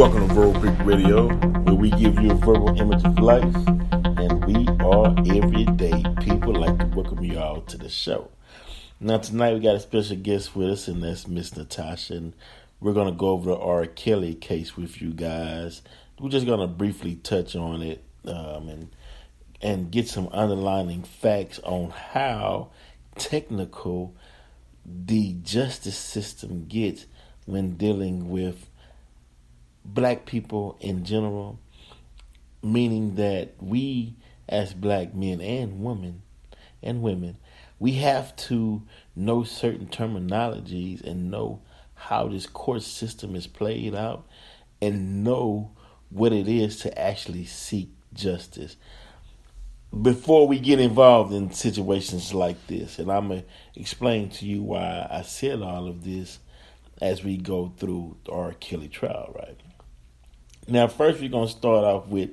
Welcome to Verbal Brick Radio, where we give you a verbal image of life, and we are everyday people. Like to welcome you all to the show. Now tonight we got a special guest with us, and that's Miss Natasha, and we're going to go over the R.Kelly case with you guys. We're just going to briefly touch on it and get some underlining facts on how technical the justice system gets when dealing with black people in general, meaning that we as black men and women, we have to know certain terminologies and know how this court system is played out and know what it is to actually seek justice before we get involved in situations like this. And I'm going to explain to you why I said all of this as we go through the R.Kelly trial, right? Now, first we're going to start off with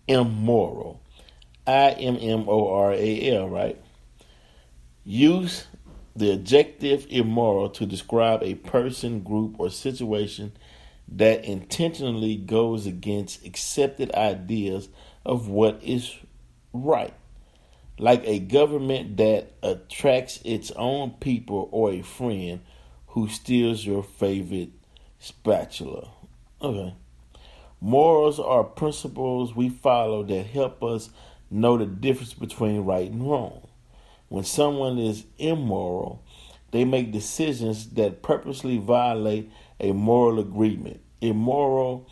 immoral. immoral, right? Use the adjective immoral to describe a person, group, or situation that intentionally goes against accepted ideas of what is right. Like a government that attracts its own people or a friend who steals your favorite spatula. Okay. Morals are principles we follow that help us know the difference between right and wrong. When someone is immoral, they make decisions that purposely violate a moral agreement. Immoral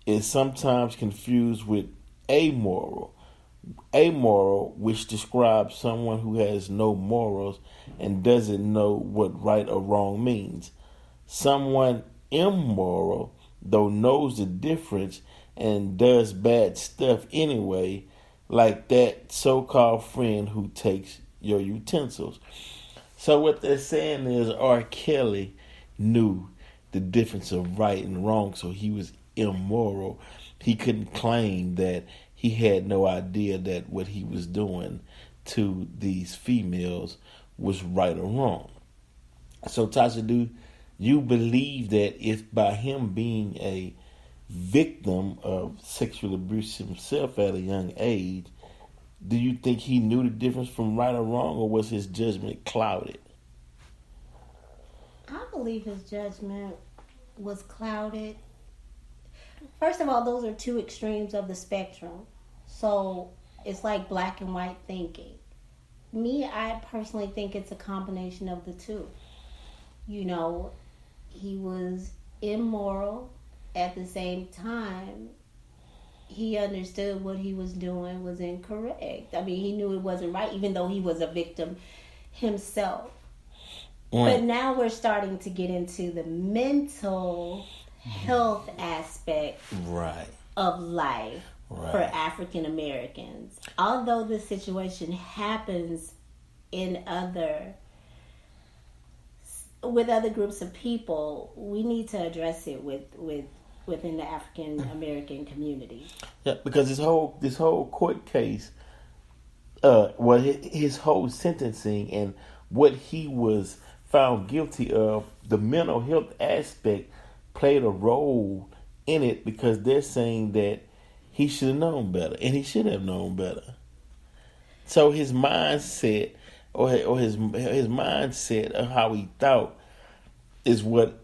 is sometimes confused with amoral. Amoral, which describes someone who has no morals and doesn't know what right or wrong means. Someone immoral, though, knows the difference and does bad stuff anyway, like that so-called friend who takes your utensils. So what they're saying is R.Kelly knew the difference of right and wrong, so he was immoral. He couldn't claim that he had no idea that what he was doing to these females was right or wrong. So Tasha, do you believe that if by him being a victim of sexual abuse himself at a young age, do you think he knew the difference from right or wrong, or was his judgment clouded? I believe his judgment was clouded. First of all, those are two extremes of the spectrum. So it's like black and white thinking. Me, I personally think it's a combination of the two. You know, he was immoral. At the same time, he understood what he was doing was incorrect. I mean, he knew it wasn't right, even though he was a victim himself. But now we're starting to get into the mental health aspect of life for African Americans. Although this situation happens with other groups of people, we need to address it within the African American community. Yeah, because this whole court case, his whole sentencing and what he was found guilty of, the mental health aspect played a role in it, because they're saying that he should have known better, and he should have known better. So his mindset, or his mindset of how he thought, is what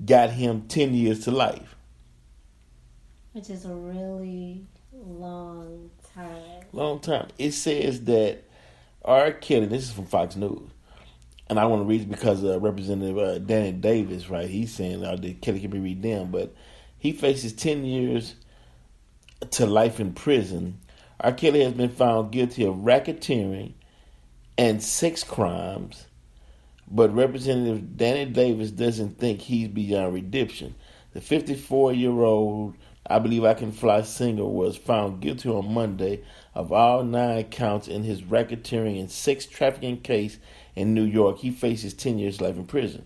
got him 10 years to life. Which is a really long time. Long time. It says that R.Kelly, this is from Fox News, and I want to read it because Representative Danny Davis, right, he's saying that Kelly can be redeemed, but he faces 10 years to life in prison. R.Kelly has been found guilty of racketeering and sex crimes, but Representative Danny Davis doesn't think he's beyond redemption. The 54-year-old I Believe I Can Fly singer was found guilty on Monday of all 9 counts in his racketeering and sex trafficking case in New York. He faces 10 years life in prison.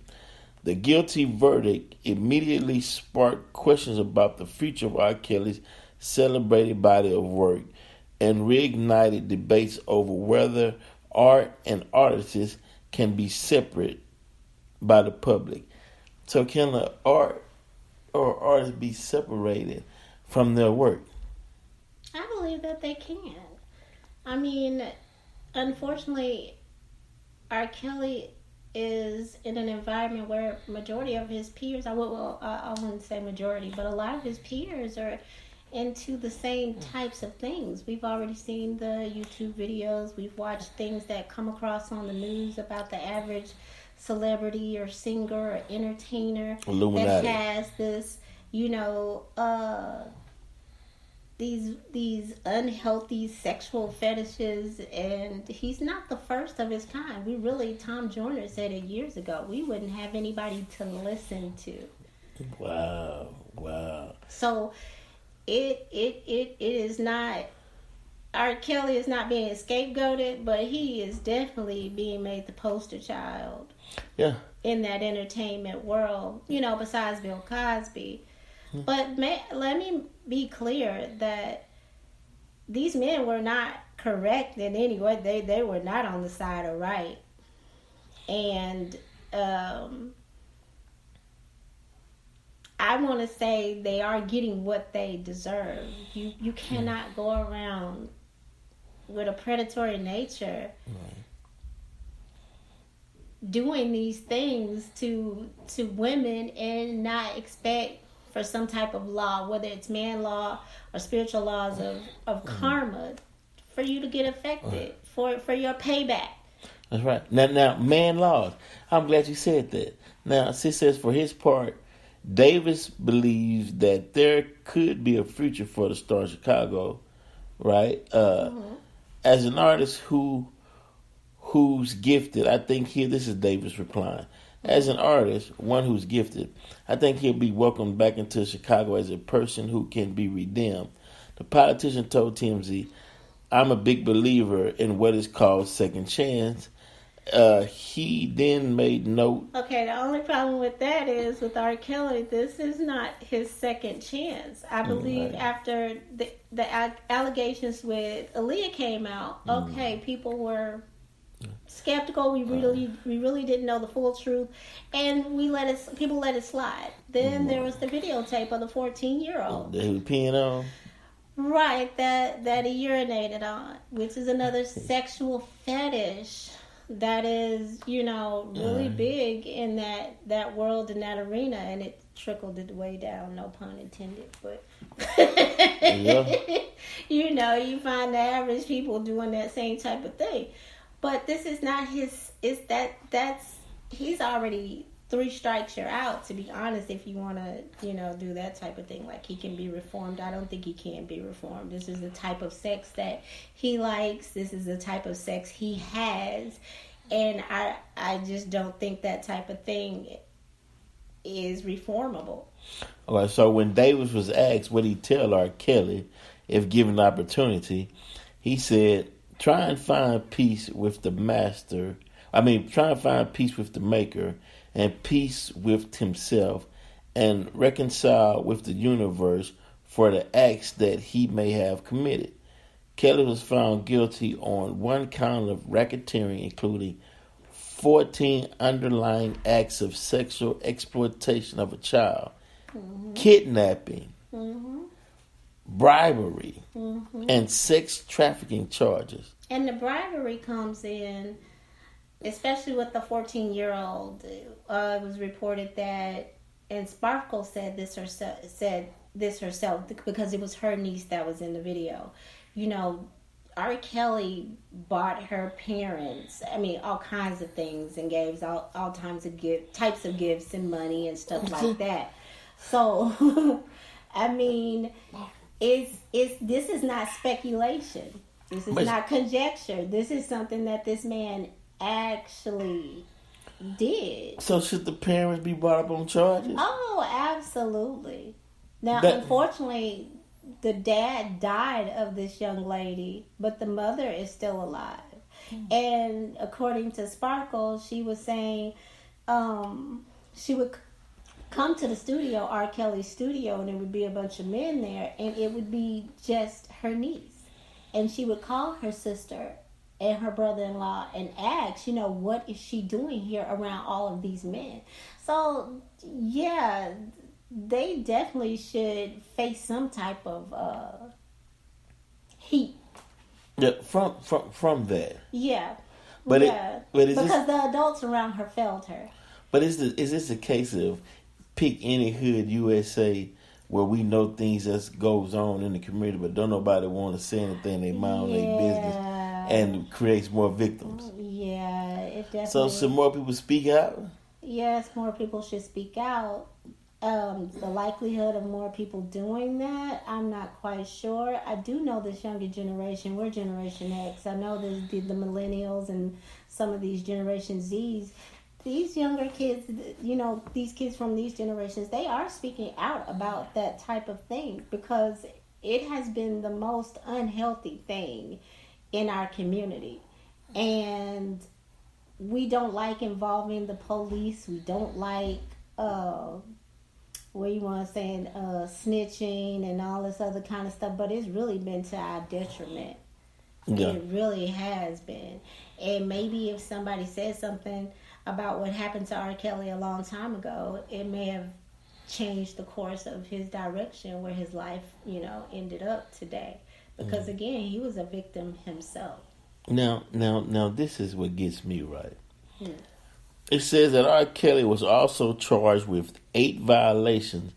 The guilty verdict immediately sparked questions about the future of R.Kelly's celebrated body of work and reignited debates over whether art and artists can be separate by the public. So can the art or artists be separated from their work? I believe that they can. I mean, unfortunately, R.Kelly is in an environment where majority of his peers, I wouldn't say majority, but a lot of his peers are into the same types of things. We've already seen the YouTube videos. We've watched things that come across on the news about the average celebrity or singer or entertainer Illuminati. that has this, these unhealthy sexual fetishes, and he's not the first of his kind. Tom Joyner said it years ago, we wouldn't have anybody to listen to. Wow. So it is not, R.Kelly is not being scapegoated, but he is definitely being made the poster child. Yeah. In that entertainment world, besides Bill Cosby. But let me be clear that these men were not correct in any way. They were not on the side of right. And I want to say they are getting what they deserve. You cannot go around with a predatory nature doing these things to women and not expect for some type of law, whether it's man law or spiritual laws of karma, for you to get affected, for your payback. That's right. Now, man laws. I'm glad you said that. Now, sis says for his part, Davis believes that there could be a future for the star of Chicago, right? As an artist who's gifted, I think this is Davis replying. As an artist, one who's gifted, I think he'll be welcomed back into Chicago as a person who can be redeemed. The politician told TMZ, I'm a big believer in what is called second chance. He then made note. Okay, the only problem with that is with R.Kelly, this is not his second chance. I believe after the allegations with Aaliyah came out, people were skeptical. We really didn't know the full truth, and people let it slide. Then there was the videotape of the 14-year-old that he was peeing on. Right, that he urinated on, which is another sexual fetish that is, really big in that world, in that arena, and it trickled it way down, no pun intended, but you find the average people doing that same type of thing. But this is not he's already 3 strikes you're out, to be honest. If you want to, do that type of thing, like he can be reformed. I don't think he can be reformed. This is the type of sex that he likes. This is the type of sex he has. And I just don't think that type of thing is reformable. All right, so when Davis was asked what he'd tell R.Kelly if given the opportunity, he said, try and find peace with the master. Try and find peace with the maker and peace with himself and reconcile with the universe for the acts that he may have committed. Kelly was found guilty on 1 count of racketeering, including 14 underlying acts of sexual exploitation of a child, kidnapping, bribery, and sex trafficking charges. And the bribery comes in, especially with the 14-year-old. It was reported that, and Sparkle said this herself because it was her niece that was in the video. R.Kelly bought her parents, all kinds of things, and gave all types of gifts and money and stuff like that. So, this is not speculation. This is not conjecture. This is something that this man actually did. So should the parents be brought up on charges? Oh, absolutely. Now, unfortunately, the dad died of this young lady, but the mother is still alive. And according to Sparkle, she was saying she would come to the studio, R.Kelly's studio, and there would be a bunch of men there, and it would be just her niece. And she would call her sister and her brother-in-law and ask, what is she doing here around all of these men? So, yeah, they definitely should face some type of heat. Yeah, from that. Yeah, But yeah, is this, because the adults around her failed her. but is this a case of pick any hood USA where we know things that goes on in the community, but don't nobody want to say anything, they mind their business, Yeah, and creates more victims. yeah, it So definitely. should more people speak out? Yes, more people should speak out. The likelihood of more people doing that, I'm not quite sure. I do know this younger generation, we're Generation X. I know the millennials and some of these Generation Zs. These younger kids, these kids from these generations, they are speaking out about that type of thing because it has been the most unhealthy thing in our community. And we don't like involving the police. We don't like what you want to say, snitching and all this other kind of stuff. But it's really been to our detriment. Yeah. It really has been. And maybe if somebody said something about what happened to R.Kelly a long time ago, it may have changed the course of his direction where his life, ended up today. Because again, he was a victim himself. Now, this is what gets me right. Hmm. It says that R. Kelly was also charged with 8 violations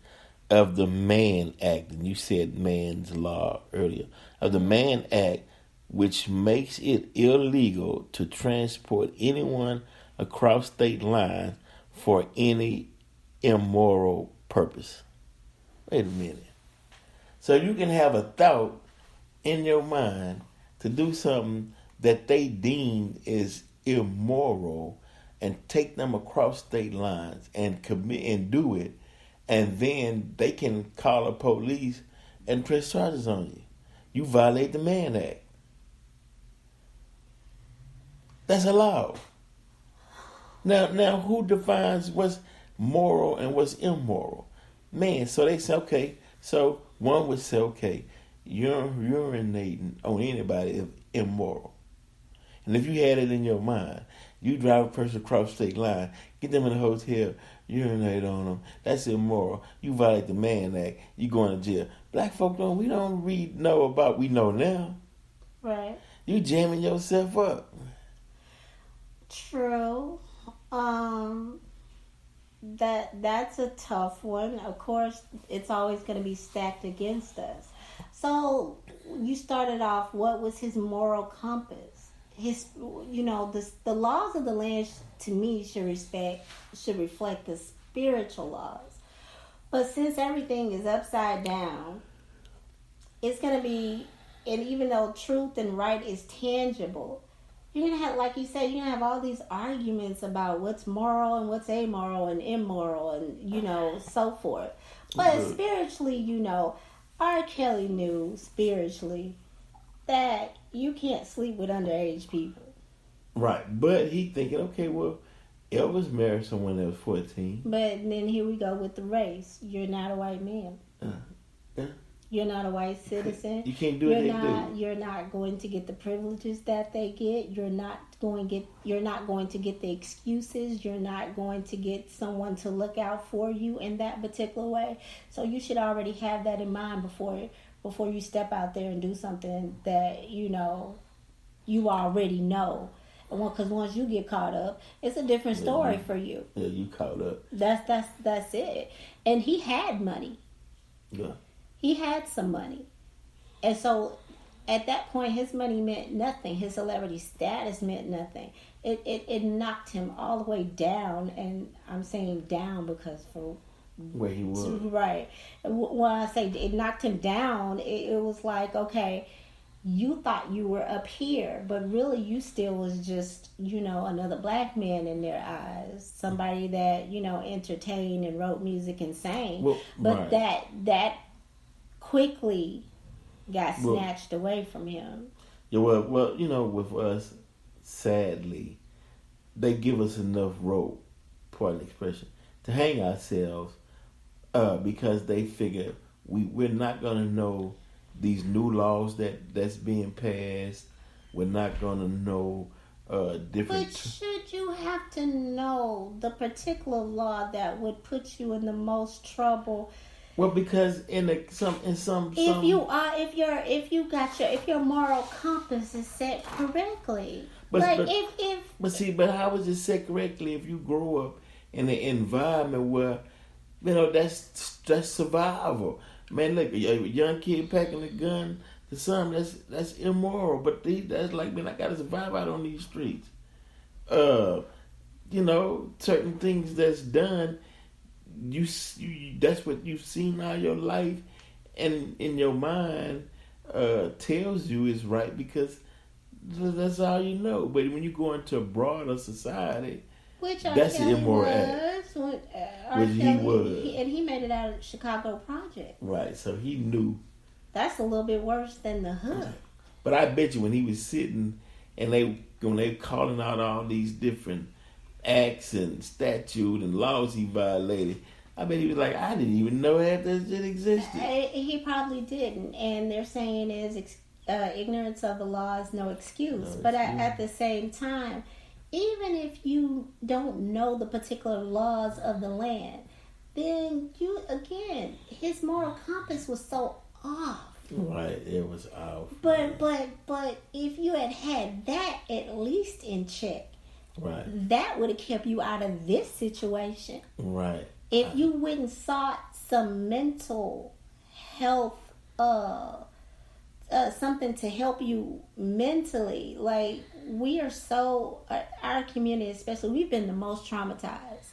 of the Mann Act, and you said Mann's Law earlier, of the Mann Act, which makes it illegal to transport anyone across state lines for any immoral purpose. Wait a minute. So you can have a thought in your mind to do something that they deem is immoral and take them across state lines and commit and do it, and then they can call the police and press charges on you. You violate the Mann Act. That's allowed. Now, who defines what's moral and what's immoral? Man, so they say, okay, so one would say, okay, urinating on anybody is immoral. And if you had it in your mind, you drive a person across state line, get them in a hotel, urinate on them, that's immoral. You violate the Mann Act, you going to jail. Black folk we don't know about, we know now. Right. You jamming yourself up. True. That's a tough one. Of course, it's always going to be stacked against us. So you started off. What was his moral compass? The laws of the land to me should reflect the spiritual laws. But since everything is upside down, it's going to be. And even though truth and right is tangible, you're gonna have, like you said, you're gonna have all these arguments about what's moral and what's amoral and immoral and so forth. But spiritually, R. Kelly knew spiritually that you can't sleep with underage people. Right, but he thinking, okay, well, Elvis married someone that was 14. But then here we go with the race. You're not a white man. Yeah. You're not a white citizen. You can't do it. You're not going to get the privileges that they get. You're not going to get the excuses. You're not going to get someone to look out for you in that particular way. So you should already have that in mind before you step out there and do something that you already know. Because once you get caught up, it's a different story for you. Yeah, you caught up. That's it. And he had money. Yeah. He had some money. And so at that point, his money meant nothing. His celebrity status meant nothing. It knocked him all the way down. And I'm saying down because for where he was. Right. When I say it knocked him down, it was like, okay, you thought you were up here, but really you still was just, another black man in their eyes. Somebody that, entertained and wrote music and sang. Well, but right. that quickly got snatched away from him. Yeah, well, with us, sadly, they give us enough rope, pardon the expression, to hang ourselves because they figure we're not going to know these new laws that's being passed. We're not going to know different. But should you have to know the particular law that would put you in the most trouble? Well, because if your moral compass is set correctly, but like but, if but how is it set correctly if you grow up in an environment where that's survival? Man, look, a young kid packing a gun to some that's immoral, but that's like, man, I gotta survive out on these streets. Certain things that's done, you that's what you've seen all your life, and in your mind tells you is right because that's all you know. But when you go into a broader society, which that's an R.Kelly immoral act. Which he was, and he made it out of the Chicago Project. Right, so he knew. That's a little bit worse than the hood. But I bet you when he was sitting and when they calling out all these different acts and statutes and laws he violated, I bet he was like, I didn't even know half that shit existed. He probably didn't, and they're saying is ignorance of the law is no excuse. But at the same time, even if you don't know the particular laws of the land, then his moral compass was so off. Right, it was off. But if you had that at least in check, right, that would have kept you out of this situation. Right. If you wouldn't sought some mental health, something to help you mentally, like we are so, our community especially, we've been the most traumatized,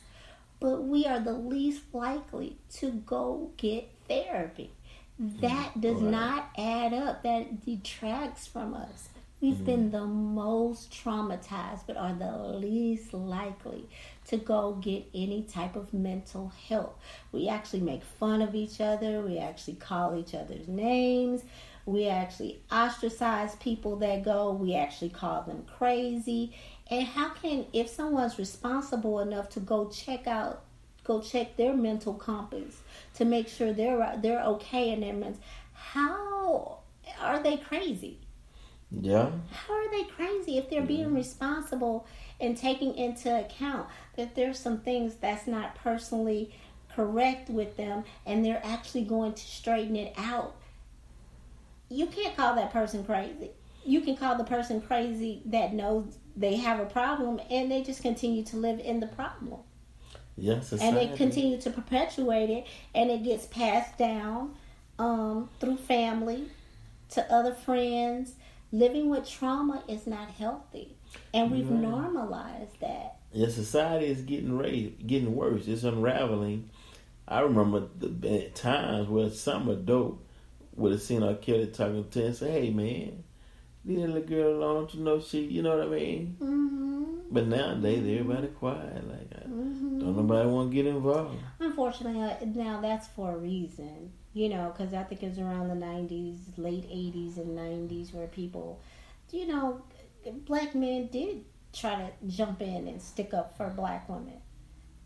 but we are the least likely to go get therapy. That does not add up. That detracts from us. We've been the most traumatized, but are the least likely to go get any type of mental help. We actually make fun of each other. We actually call each other's names. We actually ostracize people that go. We actually call them crazy. And if someone's responsible enough to go check their mental compass to make sure they're okay in their mental, how are they crazy? Yeah. How are they crazy if they're being responsible and taking into account that there's some things that's not personally correct with them and they're actually going to straighten it out? You can't call that person crazy. You can call the person crazy that knows they have a problem and they just continue to live in the problem. Yes, and they continue to perpetuate it, and it gets passed down through family to other friends. Living with trauma is not healthy, and we've normalized that. Yeah, society is getting worse. It's unraveling. I remember the times where some adult would have seen R.Kelly talking to her and say, "Hey, man, leave that little girl alone. You know you know what I mean?" Mm-hmm. But nowadays, everybody quiet. Like, don't nobody want to get involved. Unfortunately, now that's for a reason. Because I think it was around the 90s, late 80s and 90s where people, black men did try to jump in and stick up for black women.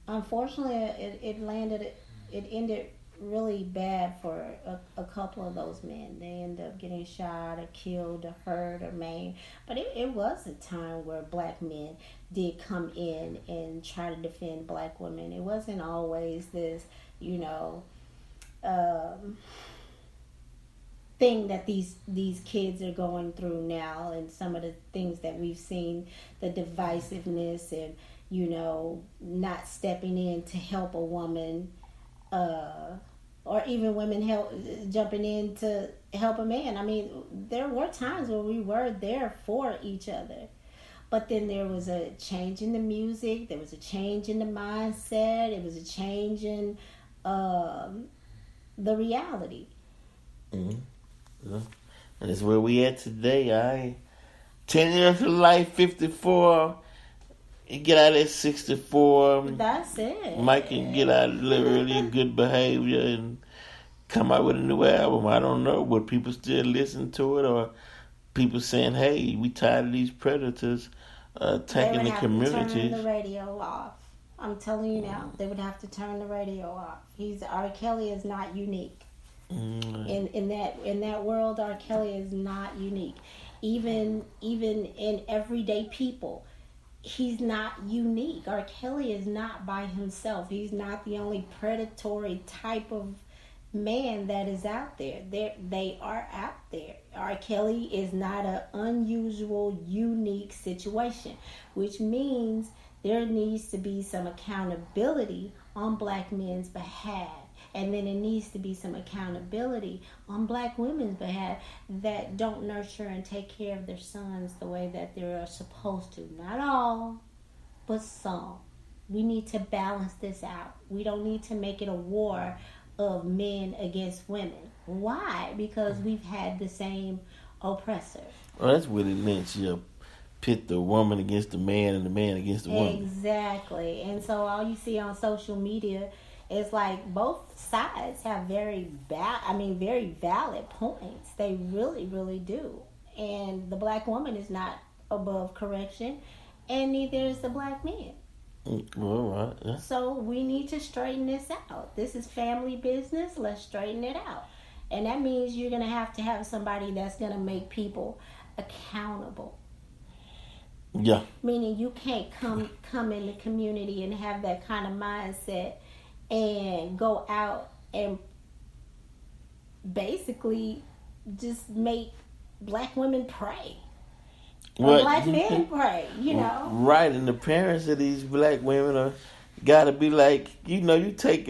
Unfortunately, it ended really bad for a couple of those men. They ended up getting shot or killed or hurt or maimed. But it was a time where black men did come in and try to defend black women. It wasn't always this, thing that these kids are going through now, and some of the things that we've seen, the divisiveness and not stepping in to help a woman, or even women jumping in to help a man. I mean, there were times where we were there for each other, but then there was a change in the music, there was a change in the mindset, it was a change in the reality. Mm-hmm. Yeah. And that's where we at today. 10 years of life, 54. You get out at 64. That's it. Mike can get out literally in good behavior and come out with a new album. I don't know. Would people still listen to it, or people saying, "Hey, we tired of these predators attacking the communities"? They would have to turn the radio off. I'm telling you now, they would have to turn the radio off. R.Kelly is not unique. In that world, R.Kelly is not unique. even in everyday people. He's not unique. R.Kelly is not by himself. He's not the only predatory type of man that is out there. They are out there. R.Kelly is not an unusual, unique situation, which means there needs to be some accountability on black men's behalf. And then it needs to be some accountability on black women's behalf that don't nurture and take care of their sons the way that they're supposed to. Not all, but some. We need to balance this out. We don't need to make it a war of men against women. Why? Because we've had the same oppressor. Well, that's Willie Lynch. You pit the woman against the man and the man against the woman. Exactly. And so all you see on social media is like both sides have very valid points. They really, really do. And the black woman is not above correction, and neither is the black man. All right. Yeah. So we need to straighten this out. This is family business. Let's straighten it out. And that means you're going to have somebody that's going to make people accountable. Yeah. Meaning you can't come in the community and have that kind of mindset and go out and basically just make black women pray. Or black men pray, you know. Right, and the parents of these black women are gotta be like, you take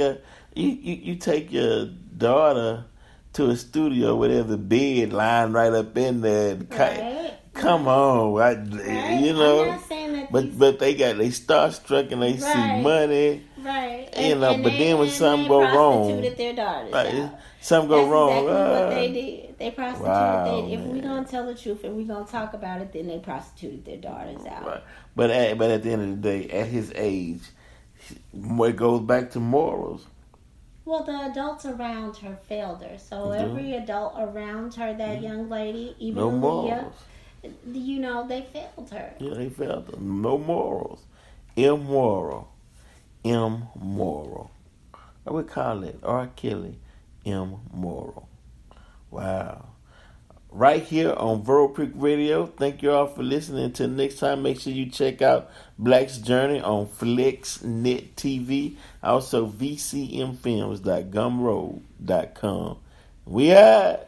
your daughter to a studio where there's a bed lying right up in there. Right. Come on, right. I'm not saying that but they starstruck and they see money. Right. But then when something go wrong, prostituted their daughters out. Something go wrong. Exactly what they did. They prostituted. Wow, if we're gonna tell the truth and we're gonna talk about it, then they prostituted their daughters out. Right. But at the end of the day, at his age, it goes back to morals. Well, the adults around her failed her. So every adult around her, that young lady, even no Aaliyah, morals. They failed her. Yeah, they failed her. No morals. Immoral. I would call it R.Kelly immoral. Wow. Right here on Vero Creek Radio. Thank you all for listening. Until next time, make sure you check out Black's Journey on FlexNet TV. Also, VCMFilms.gumroad.com. We out.